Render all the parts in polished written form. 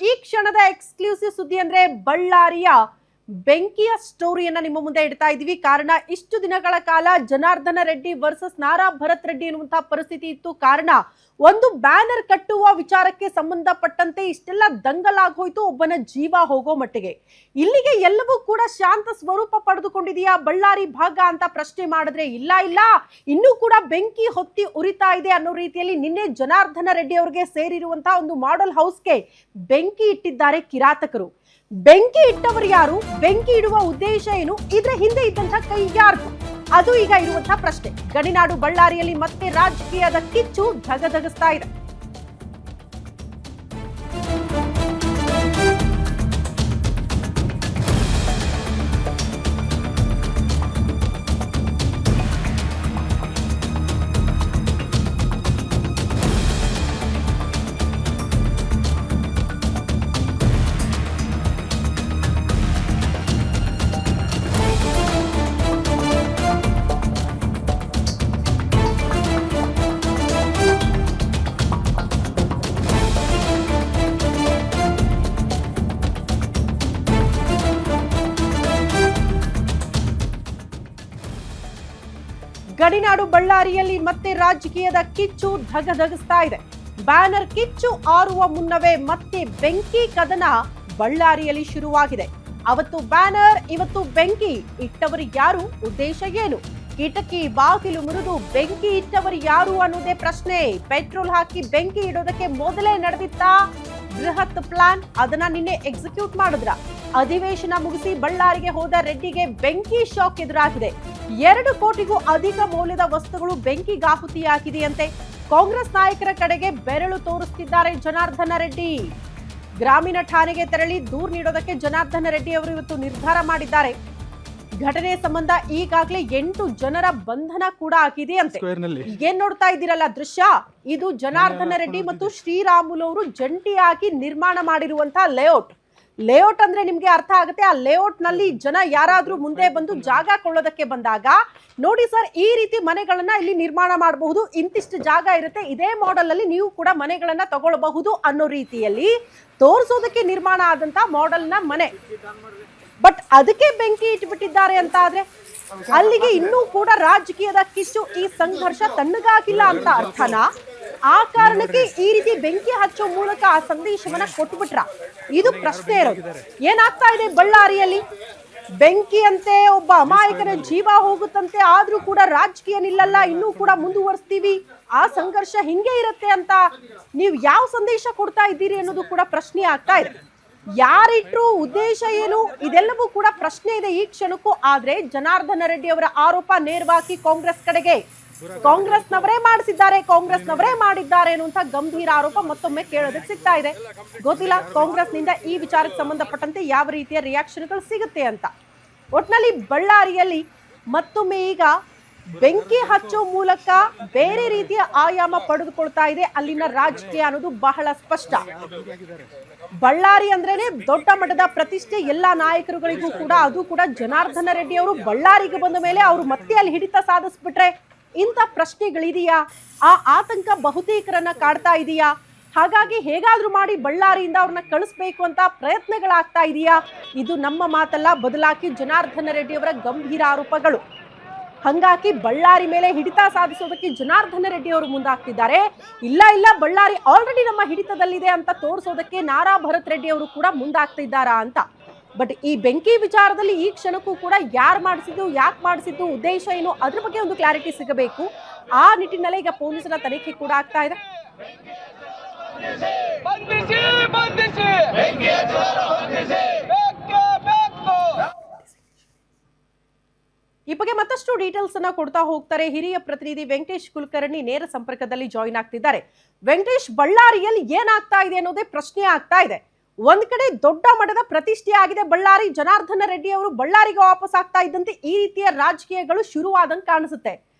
ಈ ಕ್ಷಣದ ಎಕ್ಸ್ಕ್ಲೂಸಿವ್ ಸುದ್ದಿ ಅಂದ್ರೆ ಬಳ್ಳಾರಿಯ ಬೆಂಕಿಯ ಸ್ಟೋರಿಯನ್ನ ನಿಮ್ಮ ಮುಂದೆ ಇಡ್ತಾ ಇದೀವಿ. ಕಾರಣ ಇಷ್ಟು ದಿನಗಳ ಕಾಲ ಜನಾರ್ದನ ರೆಡ್ಡಿ ವರ್ಸಸ್ ನಾರಾ ಭರತ್ ರೆಡ್ಡಿ ಎನ್ನುವಂತಹ ಪರಿಸ್ಥಿತಿ ಇತ್ತು. ಕಾರಣ ಒಂದು ಬ್ಯಾನರ್ ಕಟ್ಟುವ ವಿಚಾರಕ್ಕೆ ಸಂಬಂಧಪಟ್ಟಂತೆ ಇಷ್ಟೆಲ್ಲ ದಂಗಲಾಗೋಯ್ತು, ಒಬ್ಬನ ಜೀವ ಹೋಗೋ ಮಟ್ಟಿಗೆ. ಇಲ್ಲಿಗೆ ಎಲ್ಲವೂ ಕೂಡ ಶಾಂತ ಸ್ವರೂಪ ಪಡೆದುಕೊಂಡಿದೆಯಾ ಬಳ್ಳಾರಿ ಭಾಗ ಅಂತ ಪ್ರಶ್ನೆ ಮಾಡಿದ್ರೆ ಇಲ್ಲ ಇಲ್ಲ, ಇನ್ನೂ ಕೂಡ ಬೆಂಕಿ ಹೊತ್ತಿ ಉರಿತಾ ಇದೆ ಅನ್ನೋ ರೀತಿಯಲ್ಲಿ ನಿನ್ನೆ ಜನಾರ್ದನ ರೆಡ್ಡಿ ಅವರಿಗೆ ಸೇರಿರುವಂತಹ ಒಂದು ಮಾಡೆಲ್ ಹೌಸ್ಗೆ ಬೆಂಕಿ ಇಟ್ಟಿದ್ದಾರೆ ಕಿರಾತಕರು. ಬೆಂಕಿ ಇಟ್ಟವರು ಯಾರು, ಬೆಂಕಿ ಇಡುವ ಉದ್ದೇಶ ಏನು, ಇದರ ಹಿಂದೆ ಇದ್ದಂತಹ ಕೈ ಯಾರ್ದು, ಅದು ಈಗ ಇರುವಂತಹ ಪ್ರಶ್ನೆ. ಗಡಿನಾಡು ಬಳ್ಳಾರಿಯಲ್ಲಿ ಮತ್ತೆ ರಾಜಕೀಯದ ಕಿಚ್ಚು ಧಗಧಗಿಸ್ತಾ ಇದೆ. ಗಡಿನಾಡು ಬಳ್ಳಾರಿಯಲ್ಲಿ ಮತ್ತೆ ರಾಜಕೀಯದ ಕಿಚ್ಚು ಧಗಧಗಿಸ್ತಾ ಇದೆ. ಬ್ಯಾನರ್ ಕಿಚ್ಚು ಆರುವ ಮುನ್ನವೇ ಮತ್ತೆ ಬೆಂಕಿ ಕದನ ಬಳ್ಳಾರಿಯಲ್ಲಿ ಶುರುವಾಗಿದೆ. ಅವತ್ತು ಬ್ಯಾನರ್, ಇವತ್ತು ಬೆಂಕಿ. ಇಟ್ಟವರು ಯಾರು, ಉದ್ದೇಶ ಏನು? ಕಿಟಕಿ ಬಾಗಿಲು ಮುರಿದು ಬೆಂಕಿ ಇಟ್ಟವರು ಯಾರು ಅನ್ನೋದೇ ಪ್ರಶ್ನೆ. ಪೆಟ್ರೋಲ್ ಹಾಕಿ ಬೆಂಕಿ ಇಡೋದಕ್ಕೆ ಮೊದಲೇ ನಡೆದಿತ್ತಾ ಬೃಹತ್ ಪ್ಲಾನ್? ಅದನ್ನ ನಿನ್ನೆ ಎಕ್ಸಿಕ್ಯೂಟ್ ಮಾಡಿದ್ರ? ಅಧಿವೇಶನ ಮುಗಿಸಿ ಬಳ್ಳಾರಿಗೆ ಹೋದ ರೆಡ್ಡಿಗೆ ಬೆಂಕಿ ಶಾಕ್ ಎದುರಾಗಿದೆ. 2 ಕೋಟಿಗೂ ಅಧಿಕ ಮೌಲ್ಯದ ವಸ್ತುಗಳು ಬೆಂಕಿಗಾಹುತಿಯಾಗಿದೆಯಂತೆ. ಕಾಂಗ್ರೆಸ್ ನಾಯಕರ ಕಡೆಗೆ ಬೆರಳು ತೋರಿಸುತ್ತಿದ್ದಾರೆ ಜನಾರ್ದನ ರೆಡ್ಡಿ. ಗ್ರಾಮೀಣ ಠಾಣೆಗೆ ತೆರಳಿ ದೂರು ನೀಡೋದಕ್ಕೆ ಜನಾರ್ದನ ರೆಡ್ಡಿ ಅವರು ಇವತ್ತು ನಿರ್ಧಾರ ಮಾಡಿದ್ದಾರೆ. ಘಟನೆ ಸಂಬಂಧ ಈಗಾಗಲೇ 8 ಜನರ ಬಂಧನ ಕೂಡ ಆಗಿದೆಯಂತೆ. ಏನ್ ನೋಡ್ತಾ ಇದ್ದೀರಲ್ಲ ದೃಶ್ಯ, ಇದು ಜನಾರ್ದನ ರೆಡ್ಡಿ ಮತ್ತು ಶ್ರೀರಾಮುಲು ಅವರು ಜಂಟಿಯಾಗಿ ನಿರ್ಮಾಣ ಮಾಡಿರುವಂತಹ ಲೇಔಟ್ ಅಂದ್ರೆ ನಿಮ್ಗೆ ಅರ್ಥ ಆಗುತ್ತೆ. ಆ ಲೇಔಟ್ ನಲ್ಲಿ ಜನ ಯಾರಾದ್ರೂ ಮುಂದೆ ಬಂದು ಜಾಗ ಕೊಳ್ಳೋದಕ್ಕೆ ಬಂದಾಗ ನೋಡಿ ಸರ್, ಈ ರೀತಿ ಮನೆಗಳನ್ನ ಇಲ್ಲಿ ನಿರ್ಮಾಣ ಮಾಡಬಹುದು, ಇಂತಿಷ್ಟು ಜಾಗ ಇರುತ್ತೆ, ಇದೇ ಮಾಡೆಲ್ ಅಲ್ಲಿ ನೀವು ಕೂಡ ಮನೆಗಳನ್ನ ತಗೊಳ್ಬಹುದು ಅನ್ನೋ ರೀತಿಯಲ್ಲಿ ತೋರಿಸೋದಕ್ಕೆ ನಿರ್ಮಾಣ ಆದಂತ ಮಾಡೆಲ್ ನ ಮನೆ. ಬಟ್ ಅದಕ್ಕೆ ಬೆಂಕಿ ಇಟ್ಬಿಟ್ಟಿದ್ದಾರೆ ಅಂತ ಆದ್ರೆ ಅಲ್ಲಿಗೆ ಇನ್ನೂ ಕೂಡ ರಾಜಕೀಯದ ಕಿಚ್ಚು, ಈ ಸಂಘರ್ಷ ತಣ್ಣಗಾಗಿಲ್ಲ ಅಂತ ಅರ್ಥನಾ? ಆ ಕಾರಣಕ್ಕೆ ಈ ರೀತಿ ಬೆಂಕಿ ಹಚ್ಚೋ ಮೂಲಕ ಆ ಸಂದೇಶವನ್ನ ಕೊಟ್ಬಿಟ್ರ? ಇದು ಪ್ರಶ್ನೆ ಇರೋದು. ಏನಾಗ್ತಾ ಇದೆ ಬಳ್ಳಾರಿಯಲ್ಲಿ? ಬೆಂಕಿ ಅಂತೆ, ಒಬ್ಬ ಅಮಾಯಕನ ಜೀವ ಹೋಗುತ್ತಂತೆ, ಆದ್ರೂ ಕೂಡ ರಾಜಕೀಯ ನಿಲ್ಲಲ್ಲ, ಇನ್ನೂ ಕೂಡ ಮುಂದುವರಿಸ್ತೀವಿ, ಆ ಸಂಘರ್ಷ ಹಿಂಗೆ ಇರುತ್ತೆ ಅಂತ ನೀವು ಯಾವ ಸಂದೇಶ ಕೊಡ್ತಾ ಇದ್ದೀರಿ ಅನ್ನೋದು ಕೂಡ ಪ್ರಶ್ನೆ ಆಗ್ತಾ ಇದೆ. ಯಾರಿಟ್ರು, ಉದ್ದೇಶ ಏನು, ಇದೆಲ್ಲವೂ ಕೂಡ ಪ್ರಶ್ನೆ ಇದೆ ಈ ಕ್ಷಣಕ್ಕೂ. ಆದ್ರೆ ಜನಾರ್ದನ ರೆಡ್ಡಿ ಅವರ ಆರೋಪ ನೇರವಾಗಿ ಕಾಂಗ್ರೆಸ್ ಕಡೆಗೆ, ಕಾಂಗ್ರೆಸ್ನವರೇ ಮಾಡಿದ್ದಾರೆ ಅನ್ನುವಂತ ಗಂಭೀರ ಆರೋಪ ಮತ್ತೊಮ್ಮೆ ಕೇಳೋದಕ್ಕೆ ಸಿಗ್ತಾ ಇದೆ. ಗೊತ್ತಿಲ್ಲ ಕಾಂಗ್ರೆಸ್ನಿಂದ ಈ ವಿಚಾರಕ್ಕೆ ಸಂಬಂಧಪಟ್ಟಂತೆ ಯಾವ ರೀತಿಯ ರಿಯಾಕ್ಷನ್ಗಳು ಸಿಗುತ್ತೆ ಅಂತ. ಒಟ್ನಲ್ಲಿ ಬಳ್ಳಾರಿಯಲ್ಲಿ ಮತ್ತೊಮ್ಮೆ ಈಗ ಬೆಂಕಿ ಹಚ್ಚೋ ಮೂಲಕ ಬೇರೆ ರೀತಿಯ ಆಯಾಮ ಪಡೆದುಕೊಳ್ತಾ ಇದೆ ಅಲ್ಲಿನ ರಾಜಕೀಯ ಅನ್ನೋದು ಬಹಳ ಸ್ಪಷ್ಟ. ಬಳ್ಳಾರಿ ಅಂದ್ರೇನೆ ದೊಡ್ಡ ಮಟ್ಟದ ಪ್ರತಿಷ್ಠೆ ಎಲ್ಲಾ ನಾಯಕರುಗಳಿಗೂ ಕೂಡ. ಅದು ಕೂಡ ಜನಾರ್ದನ ರೆಡ್ಡಿ ಅವರು ಬಳ್ಳಾರಿಗೆ ಬಂದ ಮೇಲೆ ಅವರು ಮತ್ತೆ ಅಲ್ಲಿ ಹಿಡಿತ ಸಾಧಿಸ್ಬಿಟ್ರೆ ಇಂಥ ಪ್ರಶ್ನೆಗಳಿದೆಯಾ? ಆ ಆತಂಕ ಬಹುತೇಕರನ್ನ ಕಾಡ್ತಾ ಇದೆಯಾ? ಹಾಗಾಗಿ ಹೇಗಾದ್ರೂ ಮಾಡಿ ಬಳ್ಳಾರಿಯಿಂದ ಅವ್ರನ್ನ ಕಳಿಸ್ಬೇಕು ಅಂತ ಪ್ರಯತ್ನಗಳಾಗ್ತಾ ಇದೆಯಾ? ಇದು ನಮ್ಮ ಮಾತಲ್ಲ, ಬದಲಾಗಿ ಜನಾರ್ದನ ರೆಡ್ಡಿ ಅವರ ಗಂಭೀರ ಆರೋಪಗಳು. ಹಂಗಾಗಿ ಬಳ್ಳಾರಿ ಮೇಲೆ ಹಿಡಿತ ಸಾಧಿಸೋದಕ್ಕೆ ಜನಾರ್ದನ ರೆಡ್ಡಿ ಅವರು ಮುಂದಾಗ್ತಿದ್ದಾರೆ. ಇಲ್ಲ ಬಳ್ಳಾರಿ ಆಲ್ರೆಡಿ ನಮ್ಮ ಹಿಡಿತದಲ್ಲಿದೆ ಅಂತ ತೋರಿಸೋದಕ್ಕೆ ನಾರಾ ಭರತ್ ರೆಡ್ಡಿ ಅವರು ಕೂಡ ಮುಂದಾಗ್ತಿದ್ದಾರಾ ಅಂತ. ಬಟ್ ಈ ಬೆಂಕಿ ವಿಚಾರದಲ್ಲಿ ಈ ಕ್ಷಣಕ್ಕೂ ಕೂಡ ಯಾರು ಮಾಡಿಸಿದ್ದು, ಯಾಕೆ ಮಾಡಿಸಿದ್ದು, ಉದ್ದೇಶ ಏನು, ಅದ್ರ ಬಗ್ಗೆ ಒಂದು ಕ್ಲಾರಿಟಿ ಸಿಗಬೇಕು. ಆ ನಿಟ್ಟಿನಲ್ಲೇ ಈಗ ಪೊಲೀಸರ ತನಿಖೆ ಕೂಡ ಆಗ್ತಾ ಇದೆ. ಈ ಬಗ್ಗೆ ಮತ್ತಷ್ಟು ಡೀಟೇಲ್ಸ್ ಅನ್ನ ಕೊಡ್ತಾ ಹೋಗ್ತಾರೆ ಹಿರಿಯ ಪ್ರತಿನಿಧಿ ವೆಂಕಟೇಶ್ ಕುಲಕರ್ಣಿ ನೇರ ಸಂಪರ್ಕದಲ್ಲಿ ಜಾಯಿನ್ ಆಗ್ತಿದ್ದಾರೆ. ವೆಂಕಟೇಶ್, ಬಳ್ಳಾರಿಯಲ್ಲಿ ಏನಾಗ್ತಾ ಇದೆ ಅನ್ನೋದೇ ಪ್ರಶ್ನೆ ಆಗ್ತಾ ಇದೆ. ಒಂದ್ ಕಡೆ ದೊಡ್ಡ ಮಟ್ಟದ ಪ್ರತಿಷ್ಠೆ ಆಗಿದೆ ಬಳ್ಳಾರಿ. ಜನಾರ್ದನ ರೆಡ್ಡಿ ಅವರು ಬಳ್ಳಾರಿಗೆ ವಾಪಸ್ ಆಗ್ತಾ ಇದ್ದಂತೆ ಈ ರೀತಿಯ ರಾಜಕೀಯಗಳು ಶುರುವಾದಂಗೆ ಕಾಣಿಸುತ್ತೆ.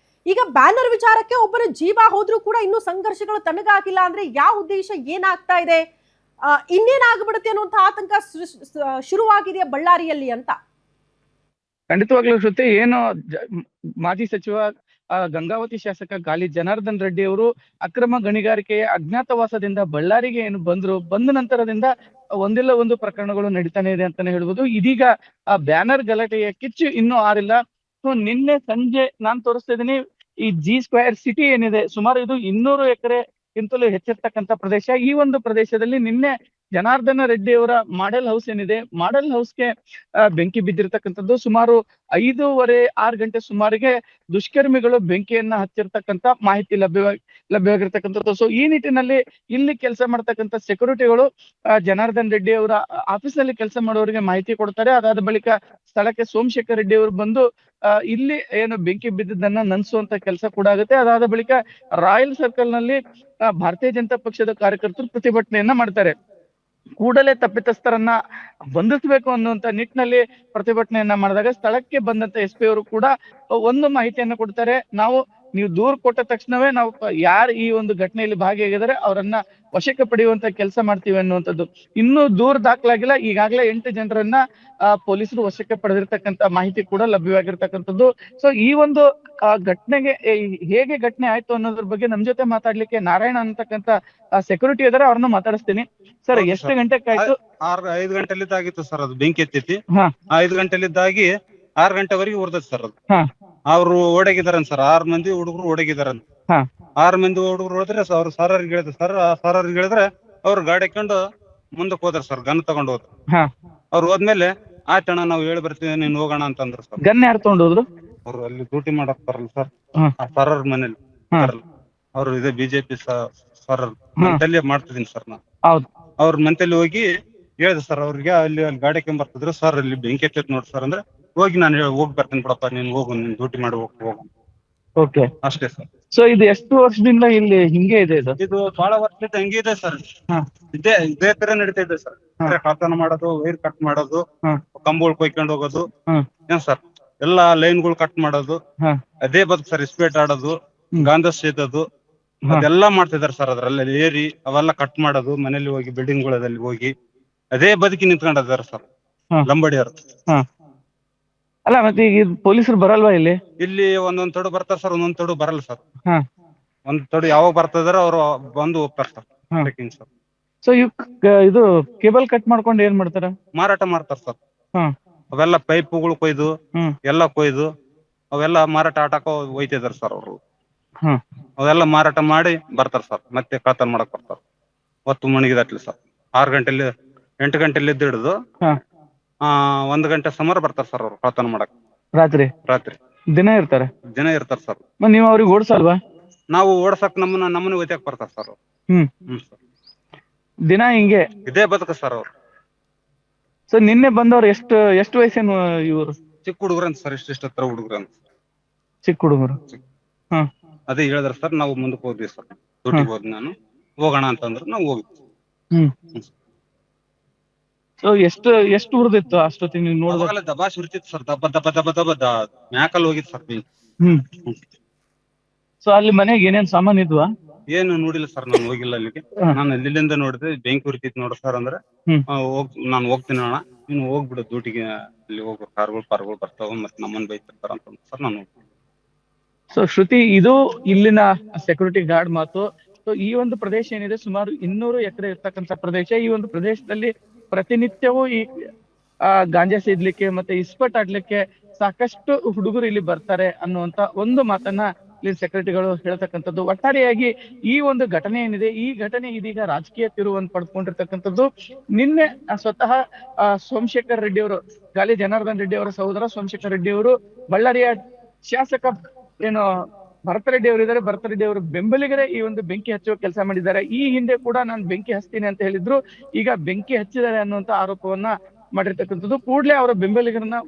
ಈಗ ಬ್ಯಾನರ್ ವಿಚಾರಕ್ಕೆ ಒಬ್ಬರ ಜೀವ ಹೋದ್ರೂ ಕೂಡ ಇನ್ನೂ ಸಂಘರ್ಷಗಳು ತಣ್ಣಗಾಗಿಲ್ಲ ಅಂದ್ರೆ ಯಾವ ಉದ್ದೇಶ, ಏನಾಗ್ತಾ ಇದೆ, ಇನ್ನೇನಾಗ್ಬಿಡುತ್ತೆ ಅನ್ನುವಂಥ ಆತಂಕ ಶುರುವಾಗಿದೆಯಾ ಬಳ್ಳಾರಿಯಲ್ಲಿ ಅಂತ? ಖಂಡಿತವಾಗ್ಲೂ ಶ್ರುತಿ, ಏನು ಮಾಜಿ ಸಚಿವ ಗಂಗಾವತಿ ಶಾಸಕ ಗಾಲಿ ಜನಾರ್ದನ್ ರೆಡ್ಡಿ ಅವರು ಅಕ್ರಮ ಗಣಿಗಾರಿಕೆಯ ಅಜ್ಞಾತವಾಸದಿಂದ ಬಳ್ಳಾರಿಗೆ ಏನು ಬಂದ್ರು, ಬಂದ ನಂತರದಿಂದ ಒಂದಿಲ್ಲ ಒಂದು ಪ್ರಕರಣಗಳು ನಡೀತಾನೆ ಇದೆ ಅಂತಾನೆ ಹೇಳ್ಬೋದು. ಇದೀಗ ಆ ಬ್ಯಾನರ್ ಗಲಾಟೆಯ ಕಿಚ್ಚು ಇನ್ನೂ ಆರಿಲ್ಲ. ಸೊ ನಿನ್ನೆ ಸಂಜೆ ನಾನ್ ತೋರಿಸ್ತಾ ಇದ್ದೀನಿ, ಈ G² ಸಿಟಿ ಏನಿದೆ, ಸುಮಾರು ಇದು 200 ಎಕರೆಗಿಂತಲೂ ಹೆಚ್ಚಿರ್ತಕ್ಕಂಥ ಪ್ರದೇಶ. ಈ ಒಂದು ಪ್ರದೇಶದಲ್ಲಿ ನಿನ್ನೆ ಜನಾರ್ದನ ರೆಡ್ಡಿ ಅವರ ಮಾಡೆಲ್ ಹೌಸ್ ಏನಿದೆ, ಮಾಡೆಲ್ ಹೌಸ್ಗೆ ಬೆಂಕಿ ಬಿದ್ದಿರ್ತಕ್ಕಂಥದ್ದು. ಸುಮಾರು 5:30-6 ಗಂಟೆ ಸುಮಾರಿಗೆ ದುಷ್ಕರ್ಮಿಗಳು ಬೆಂಕಿಯನ್ನ ಹಚ್ಚಿರ್ತಕ್ಕಂಥ ಮಾಹಿತಿ ಲಭ್ಯವಾಗಿರ್ತಕ್ಕಂಥದ್ದು. ಸೊ ಈ ನಿಟ್ಟಿನಲ್ಲಿ ಇಲ್ಲಿ ಕೆಲಸ ಮಾಡ್ತಕ್ಕಂಥ ಸೆಕ್ಯೂರಿಟಿಗಳು ಜನಾರ್ದನ್ ರೆಡ್ಡಿ ಅವರ ಆಫೀಸ್ ನಲ್ಲಿ ಕೆಲಸ ಮಾಡೋರಿಗೆ ಮಾಹಿತಿ ಕೊಡ್ತಾರೆ. ಅದಾದ ಬಳಿಕ ಸ್ಥಳಕ್ಕೆ ಸೋಮಶೇಖರ್ ರೆಡ್ಡಿ ಅವರು ಬಂದು ಇಲ್ಲಿ ಏನು ಬೆಂಕಿ ಬಿದ್ದದನ್ನ ನನ್ಸುವಂತ ಕೆಲಸ ಕೂಡ ಆಗುತ್ತೆ. ಅದಾದ ಬಳಿಕ ರಾಯಲ್ ಸರ್ಕಲ್ ನಲ್ಲಿ ಭಾರತೀಯ ಜನತಾ ಪಕ್ಷದ ಕಾರ್ಯಕರ್ತರು ಪ್ರತಿಭಟನೆಯನ್ನ ಮಾಡ್ತಾರೆ. ಕೂಡಲೇ ತಪ್ಪಿತಸ್ಥರನ್ನ ಬಂಧಿಸಬೇಕು ಅನ್ನುವಂತ ನಿಟ್ಟಿನಲ್ಲಿ ಪ್ರತಿಭಟನೆಯನ್ನ ಮಾಡಿದಾಗ ಸ್ಥಳಕ್ಕೆ ಬಂದಂತ SP ಅವರು ಕೂಡ ಒಂದು ಮಾಹಿತಿಯನ್ನ ಕೊಡ್ತಾರೆ. ನೀವು ದೂರು ಕೊಟ್ಟ ತಕ್ಷಣವೇ ನಾವು ಯಾರು ಈ ಒಂದು ಘಟನೆಯಲ್ಲಿ ಭಾಗಿಯಾಗಿದ್ದಾರೆ ಅವರನ್ನ ವಶಕ್ಕೆ ಪಡೆಯುವಂತ ಕೆಲಸ ಮಾಡ್ತೀವಿ ಅನ್ನುವಂಥದ್ದು. ಇನ್ನೂ ದೂರು ದಾಖಲಾಗಿಲ್ಲ. ಈಗಾಗಲೇ 8 ಜನರನ್ನ ಪೊಲೀಸರು ವಶಕ್ಕೆ ಪಡೆದಿರ್ತಕ್ಕಂಥ ಮಾಹಿತಿ ಕೂಡ ಲಭ್ಯವಾಗಿರ್ತಕ್ಕಂಥದ್ದು. ಸೊ ಈ ಒಂದು ಘಟನೆಗೆ ಹೇಗೆ ಘಟನೆ ಆಯ್ತು ಅನ್ನೋದ್ರ ಬಗ್ಗೆ ನಮ್ ಜೊತೆ ಮಾತಾಡ್ಲಿಕ್ಕೆ ನಾರಾಯಣ ಅಂತಕ್ಕಂಥ ಸೆಕ್ಯೂರಿಟಿ ಇದಾರೆ, ಅವ್ರನ್ನ ಮಾತಾಡಿಸ್ತೀನಿ. ಸರ್, ಎಷ್ಟು ಗಂಟೆಗೆ ಆಯ್ತು? 5 ಗಂಟೆಲಿದ್ದಾಗಿತ್ತು ಸರ್, ಅದು ಬೆಂಕಿ ಎತ್ತೈತಿ. ಹಾ 5 ಗಂಟೆಲಿದ್ದಾಗಿ 6 ಗಂಟೆವರೆಗೆ ಉರ್ದೈತಿ ಸರ್ ಅದು. ಹಾ ಅವ್ರು ಓಡಾಗಿದಾರನ್ ಸರ್, 6 ಮಂದಿ ಹುಡುಗರು ಓಡಾಗಿದಾರನ್. ಹಾ 6 ಮಂದಿ ಹುಡುಗರು ಹೋದ್ರೆ ಅವ್ರು ಸಾರವ್ರಿಗೆ ಹೇಳಿದ್ರು ಸರ್. ಆ ಸಾರವ್ರಿಗೆ ಹೇಳಿದ್ರೆ ಅವ್ರು ಗಾಡಿ ಹಾಕೊಂಡು ಮುಂದಕ್ಕೆ ಹೋದ್ರ ಸರ್, ಗನ್ ತಗೊಂಡ್ ಹೋದ್ರು. ಹಾ ಅವ್ರು ಹೋದ್ಮೇಲೆ ಆಯ್ತಣ್ಣ ನಾವು ಹೇಳಿ ಬರ್ತೀವಿ, ನೀನ್ ಹೋಗೋಣ ಅಂತಂದ್ರು ಸರ್. ಗನ್ ಯಾರು ತಗೊಂಡೋದ್ರು? ಅವ್ರು ಅಲ್ಲಿ ಡ್ಯೂಟಿ ಮಾಡಕ್ ಬರಲ್ಲ ಸರ್, ಹಾ ಆ ಸಾರವ್ರ ಮನೇಲಿ ಹಾ ಅವ್ರು ಇದೇ BJP ಸಾರವ್ರ ಹಾ. ಮಂತಲ್ಲಿ ಮಾಡ್ತಿದೀನಿ ಸರ್ ನಾನು. ಹೌದು. ಅವ್ರ ಮಂತಲ್ಲಿ ಹೋಗಿ ಹೇಳಿದೆ ಸರ್ ಅವ್ರಿಗೆ, ಅಲ್ಲಿ ಗಾಡಿ ಬರ್ತಿದ್ರು ಸರ್, ಅಲ್ಲಿ ಬೆಂಕಿ ಎತ್ತೈತಿ ನೋಡಿ ಸರ್ ಅಂದ್ರೆ, ಹೋಗಿ ನಾನು ಹೋಗಿ ಬರ್ತೀನಿ ಬಿಡಪ್ಪ, ನೀನ್ ಹೋಗು, ನೀನ್ ಡ್ಯೂಟಿ ಮಾಡಿ ಹೋಗು ಓಕೆ. ಅಷ್ಟೇ ಸರ್. ಸೊ ಇದು ಎಷ್ಟು ವರ್ಷದಿಂದ ಇಲ್ಲಿ ಹಿಂಗೆ ಇದೆ ಇದು? ಇದು ಬಹಳ ವರ್ಷದಿಂದ ಹಂಗೆ ಇದೆ ಸರ್. ಹಾ ಇದೇ ತರ ನಡೀತಾ ಇದೆ ಸರ್. ಹಾ. ಕಳ್ತನ ಮಾಡೋದು, ವೈರ್ ಕಟ್ ಮಾಡೋದು, ಹಾ ಕಂಬಗಳು ಕೊಯ್ಕೊಂಡು ಹೋಗೋದು, ಹಾ ಏನ್ ಸರ್, ಎಲ್ಲಾ ಲೈನ್ಗಳು ಕಟ್ ಮಾಡೋದು, ಹಾ ಅದೇ ಬದುಕು ಸರ್. ಇಸ್ಪೇಟ್ ಆಡೋದು, ಹ್ಮ್. ಗಾಂಧ ಸೇದೋದು, ಹಾ. ಅದೆಲ್ಲಾ ಮಾಡ್ತಿದಾರೆ ಸರ್. ಅದ್ರಲ್ಲಿ ಏರಿ ಅವೆಲ್ಲ ಕಟ್ ಮಾಡೋದು, ಮನೇಲಿ ಹೋಗಿ ಬಿಲ್ಡಿಂಗ್ ಗಳಲ್ಲಿ ಹೋಗಿ ಅದೇ ಬದುಕಿ ನಿಂತ್ಕೊಂಡಿದ್ದಾರೆ ಸರ್ ಹಾ. ಲಂಬಡಿಯವರು. ಹಾ ಅಲ್ಲ, ಮತ್ತೆ ಈಗ ಪೊಲೀಸರು ಬರಲ್ವಾ ಇಲ್ಲಿ? ಇಲ್ಲಿ ಒಂದೊಂದ್ ತೊಡು ಬರ್ತಾರ ಸರ್, ಒಂದೊಂದ್ ತೊಡು ಬರಲ್ಲ ಸರ್. ಹಾ ಒಂದ್ ತೊಡು ಯಾವಾಗ ಬರ್ತಿದಾರ ಅವ್ರು ಬಂದು ಹೋಗ್ತಾರ ಸರ್. ಹಾ. ಸರ್ ಸೊ ಇದು ಕೇಬಲ್ ಕಟ್ ಮಾಡ್ಕೊಂಡು ಏನ್ ಮಾಡ್ತಾರ? ಮಾರಾಟ ಮಾಡ್ತಾರ ಸರ್. ಹಾ ಅವೆಲ್ಲ ಪೈಪ್ಗಳು ಕೊಯ್ದು ಹ್ಮ್ ಎಲ್ಲ ಕೊಯ್ದು ಅವೆಲ್ಲ ಮಾರಾಟ ಆಟಕ್ಕ ಒಯ್ತಿದಾರ ಸರ್ ಅವರು. ಹಾ ಅವೆಲ್ಲ ಮಾರಾಟ ಮಾಡಿ ಬರ್ತಾರ ಸರ್, ಮತ್ತೆ ಕಳ್ತನ ಮಾಡಕ್ ಬರ್ತಾರ. ಹೊತ್ತು ಮುಣಿಗಿದಟ್ಲಿ ಸರ್. 6 ಗಂಟೆಲಿ 8 ಗಂಟೆಲಿ ಹಿಡಿದು ಹಾ 1 ಗಂಟೆ ಸುಮಾರು ಬರ್ತಾರ ಸರ್ ಅವ್ರು ಕಳ್ತನ ಮಾಡಕ್. ರಾತ್ರಿ ದಿನ ಇರ್ತಾರೆ? ದಿನ ಇರ್ತಾರ ಸರ್. ನೀವು ಅವ್ರಿಗೆ ಓಡಿಸಲ್ವಾ? ನಾವು ಓಡ್ಸಕ್ ನಮ್ಮನ್ನ ಒಯ್ಯಾಕ್ ಬರ್ತಾರ ಸರ್ ಅವ್ರು. ಹ್ಮ್ ಸರ್, ದಿನ ಹಿಂಗೆ ಇದೇ ಬದುಕ ಸರ್ ಅವ್ರು. ಸೊ ನಿನ್ನೆ ಬಂದವ್ರು ಎಷ್ಟು ವಯಸ್ಸಿನ ಇವರು? ಚಿಕ್ಕ ಹುಡುಗ್ರಂತ ಸರ್, ಇಷ್ಟ ಹತ್ರ ಹುಡುಗ್ರಂತ. ಚಿಕ್ಕ ಹುಡುಗರು? ಹಾ ಅದೇ ಹೇಳಿದ್ರ ಸರ್. ನಾವು ಮುಂದಕ್ಕೆ ಹೋದ್ವಿ ಸರ್, ಡ್ಯೂಟಿಗೆ ಹೋದ್ ನಾನು. ಹೋಗೋಣ ಅಂತಂದ್ರೆ ನಾವು ಹೋಗಿದ್ವಿ. ಸೊ ಎಷ್ಟು ಉರ್ದಿತ್ತು ಅಷ್ಟೊತ್ತಿಗೆ ನೀವು ನೋಡಿದ್ರೆ? ದಬಾಶ್ ಉರಿತಿತ್ತು ಸರ್, ದಬ್ಬ ದಬ್ಬ ದಬ್ಬ ದಬ್ಬ ಮ್ಯಾಕಲ್ ಹೋಗಿತ್ತು ಸರ್. ಸೊ ಅಲ್ಲಿ ಮನೆಗೆ ಏನೇನ್ ಸಾಮಾನ್ ಇದ್ವಾ? ಏನು ನೋಡಿಲ್ಲ ಸರ್, ನಾನು ಹೋಗಿಲ್ಲ ಅಲ್ಲಿಗೆ. ನಾನು ಅಲ್ಲಿಂದ ನೋಡಿದ್ರೆ ಬೆಂಕಿ ಉರಿತಿತ್ತು ನೋಡ್ರಿ ಸರ್ ಅಂದ್ರೆ, ನಾನು ಹೋಗ್ತೀನಿ ಅಣ್ಣ, ನೀನು ಹೋಗ್ಬಿಡು ಡ್ಯೂಟಿಗೆ, ಅಲ್ಲಿ ಹೋಗೋ ಪಾರ್ಗಳು ಬರ್ತಾವ, ಮತ್ತೆ ನಮ್ಮನ್ನ ಬೈತಿರ್ತಾರ ಅಂತ ಸರ್ ನಾನು. ಸೊ ಶ್ರುತಿ, ಇದು ಇಲ್ಲಿನ ಸೆಕ್ಯೂರಿಟಿ ಗಾರ್ಡ್ ಮಾತು. ಸೊ ಈ ಒಂದು ಪ್ರದೇಶ ಏನಿದೆ ಸುಮಾರು 200 ಎಕರೆ ಇರ್ತಕ್ಕಂಥ ಪ್ರದೇಶ. ಈ ಒಂದು ಪ್ರದೇಶದಲ್ಲಿ ಪ್ರತಿನಿತ್ಯವೂ ಈ ಗಾಂಜಾ ಸೇದ್ಲಿಕ್ಕೆ ಮತ್ತೆ ಇಸ್ಪಟ್ ಆಡ್ಲಿಕ್ಕೆ ಸಾಕಷ್ಟು ಹುಡುಗರು ಇಲ್ಲಿ ಬರ್ತಾರೆ ಅನ್ನುವಂತ ಒಂದು ಮಾತನ್ನ ಇಲ್ಲಿ ಸೆಕ್ಯೂರಿಟಿಗಳು ಹೇಳ್ತಕ್ಕಂಥದ್ದು. ಒಟ್ಟಾರೆಯಾಗಿ ಈ ಒಂದು ಘಟನೆ ಏನಿದೆ, ಈ ಘಟನೆ ಇದೀಗ ರಾಜಕೀಯ ತಿರುವನ್ನು ಪಡ್ಕೊಂಡಿರ್ತಕ್ಕಂಥದ್ದು. ನಿನ್ನೆ ಸ್ವತಃ ಸೋಮಶೇಖರ್ ರೆಡ್ಡಿ ಅವರು, ಗಾಲಿ ಜನಾರ್ದನ್ ರೆಡ್ಡಿ ಅವರ ಸಹೋದರ ಸೋಮಶೇಖರ್ ರೆಡ್ಡಿ ಅವರು, ಬಳ್ಳಾರಿಯ ಶಾಸಕ ಏನು ಭರತ್ ರೆಡ್ಡಿ ಅವರು ಇದ್ದಾರೆ, ಭರತ್ ರೆಡ್ಡಿ ಅವರು ಬೆಂಬಲಿಗರೇ ಈ ಒಂದು ಬೆಂಕಿ ಹಚ್ಚುವ ಕೆಲಸ ಮಾಡಿದ್ದಾರೆ. ಈ ಹಿಂದೆ ಕೂಡ ನಾನು ಬೆಂಕಿ ಹಚ್ತೀನಿ ಅಂತ ಹೇಳಿದ್ರು, ಈಗ ಬೆಂಕಿ ಹಚ್ಚಿದ್ದಾರೆ ಅನ್ನುವಂತ ಆರೋಪವನ್ನ ಮಾಡಿರ್ತಕ್ಕಂಥದ್ದು. ಕೂಡಲೇ ಅವರ ಬೆಂಬಲಿಗರನ್ನ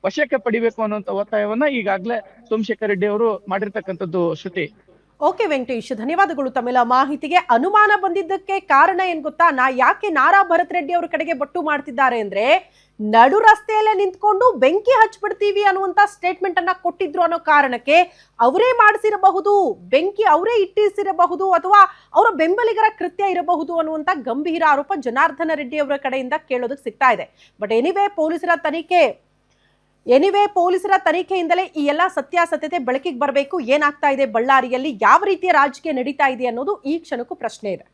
ವಶಕ್ಕೆ ಪಡಿಬೇಕು ಅನ್ನುವಂತ ಒತ್ತಾಯವನ್ನ ಈಗಾಗಲೇ ಸೋಮಶೇಖರ್ ರೆಡ್ಡಿ ಅವರು ಮಾಡಿರ್ತಕ್ಕಂಥದ್ದು. ಶ್ರುತಿ. ಓಕೆ ವೆಂಕಟೇಶ್, ಧನ್ಯವಾದಗಳು ತಮ್ಮೆಲ್ಲ ಮಾಹಿತಿಗೆ. ಅನುಮಾನ ಬಂದಿದ್ದಕ್ಕೆ ಕಾರಣ ಏನ್ ಗೊತ್ತಾ? ಯಾಕೆ ನಾರಾ ಭರತ್ ರೆಡ್ಡಿ ಅವರ ಕಡೆಗೆ ಬಟ್ಟು ಮಾಡ್ತಿದ್ದಾರೆ ಅಂದ್ರೆ, ನಡು ರಸ್ತೆಯಲ್ಲೇ ನಿಂತ್ಕೊಂಡು ಬೆಂಕಿ ಹಚ್ಬಿಡ್ತೀವಿ ಅನ್ನುವಂತ ಸ್ಟೇಟ್ಮೆಂಟ್ ಅನ್ನ ಕೊಟ್ಟಿದ್ರು ಅನ್ನೋ ಕಾರಣಕ್ಕೆ ಅವರೇ ಮಾಡಿಸಿರಬಹುದು, ಬೆಂಕಿ ಅವರೇ ಇಟ್ಟಿಸಿರಬಹುದು, ಅಥವಾ ಅವರ ಬೆಂಬಲಿಗರ ಕೃತ್ಯ ಇರಬಹುದು ಅನ್ನುವಂತ ಗಂಭೀರ ಆರೋಪ ಜನಾರ್ದನ ರೆಡ್ಡಿ ಅವರ ಕಡೆಯಿಂದ ಕೇಳೋದಕ್ಕೆ ಸಿಗ್ತಾ ಇದೆ. ಬಟ್ ಪೊಲೀಸರ ತನಿಖೆಯಿಂದಲೇ ಈ ಎಲ್ಲ ಸತ್ಯಾಸತ್ಯತೆ ಬೆಳಕಿಗೆ ಬರಬೇಕು. ಏನಾಗ್ತಾ ಇದೆ ಬಳ್ಳಾರಿಯಲ್ಲಿ, ಯಾವ ರೀತಿಯ ರಾಜಕೀಯ ನಡೀತಾ ಇದೆ ಅನ್ನೋದು ಈ ಕ್ಷಣಕ್ಕೂ ಪ್ರಶ್ನೆ ಇದೆ.